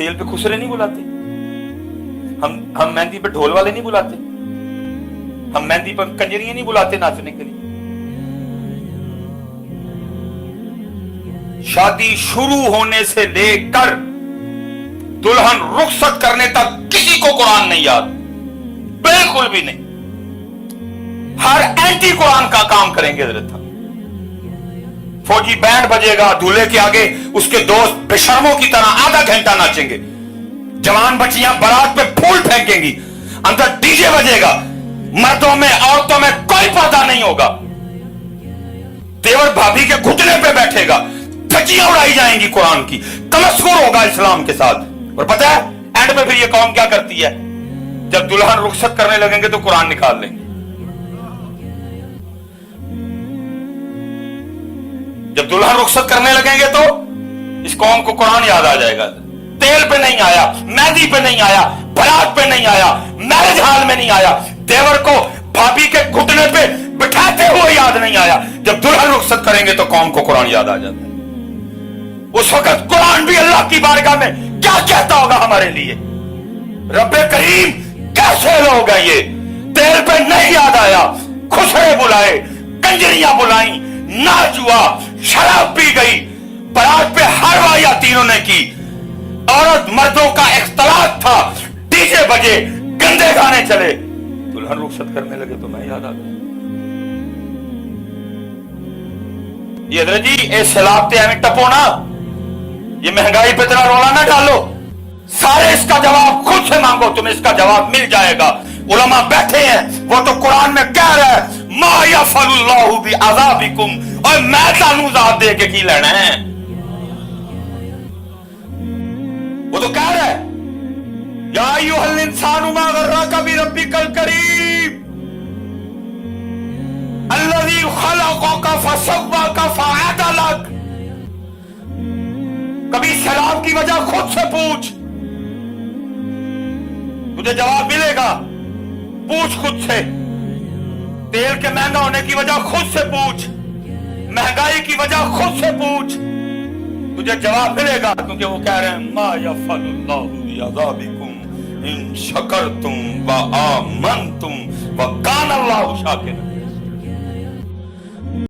तेल पे खुसरे नहीं बुलाते, हम मेहंदी पे ढोल वाले नहीं बुलाते, हम मेहंदी पर कंजरियां नहीं बुलाते नाचने के लिए। शादी शुरू होने से लेकर दुल्हन रुखसत करने तक किसी को कुरान नहीं याद, बिल्कुल भी नहीं। हर एंटी कुरान का काम करेंगे हजरत। फौजी बैंड बजेगा, दूल्हे के आगे उसके दोस्त बेशर्मों की तरह आधा घंटा नाचेंगे, जवान बच्चियां बारात पे फूल फेंकेंगी, अंदर डीजे बजेगा, मर्दों में औरतों में कोई पर्दा नहीं होगा, देवर भाभी के घुटने पे बैठेगा, धज्जियां उड़ाई जाएंगी कुरान की, तमस्कुर होगा इस्लाम के साथ। और पता है एंड में फिर ये कौम क्या करती है, जब दुल्हन रुखसत करने लगेंगे तो कुरान निकाल लेंगे। जब दुल्हन रुखसत करने लगेंगे तो इस कौम को कुरान याद आ जाएगा। तेल पे नहीं आया, मेहंदी पे नहीं आया, बारात पे नहीं आया, मैरिज हॉल में नहीं आया, देवर को भाभी के घुटने पे बिठाते हुए याद नहीं आया। जब दुल्हन रुखसत करेंगे तो कौम को कुरान याद आ जाता है। उस वक्त कुरान भी अल्लाह की बारगाह में क्या कहता होगा हमारे लिए, रब्बे करीम कैसे लोग हैं ये, तेल पे नहीं याद आया, खुसरे बुलाए, कंजरियां बुलाई, नाच हुआ, शराब पी गई, बारात पे हलवा या तीनों ने की, औरत मर्दों का इख्तलात था, डीजे बजे, गंदे गाने चले, दुल्हन रुखसत करने लगे तो मैं याद आ गया। ये हजरत जी ए सलाबते हमें टपो ना, ये महंगाई पे इतना रोला ना डालो, सारे इसका जवाब खुद से मांगो, तुम्हें इसका जवाब मिल जाएगा। उलमा बैठे हैं, वो तो कुरान में कह रहा है मा यफअलुल्लाहु बिअज़ाबिकुम, और मैं तानू ज़ाब दे के की लेना है। वो तो कह रहा है या अय्युहल इंसानु मा गर्रका बिरब्बिकल करीम अल्लज़ी खलक़का फसव्वाका फअदलक। कभी सलाम की वजह खुद से पूछ, तुझे जवाब मिलेगा। पूछ खुद से, तेल के महंगा होने की वजह खुद से पूछ, महंगाई की वजह खुद से पूछ, तुझे जवाब मिलेगा। क्योंकि वो कह रहे हैं मा यफअलुल्लाहु बिअज़ाबिकुम इन शकरतुम व आमनतुम व कान अल्लाहु शाकिरा।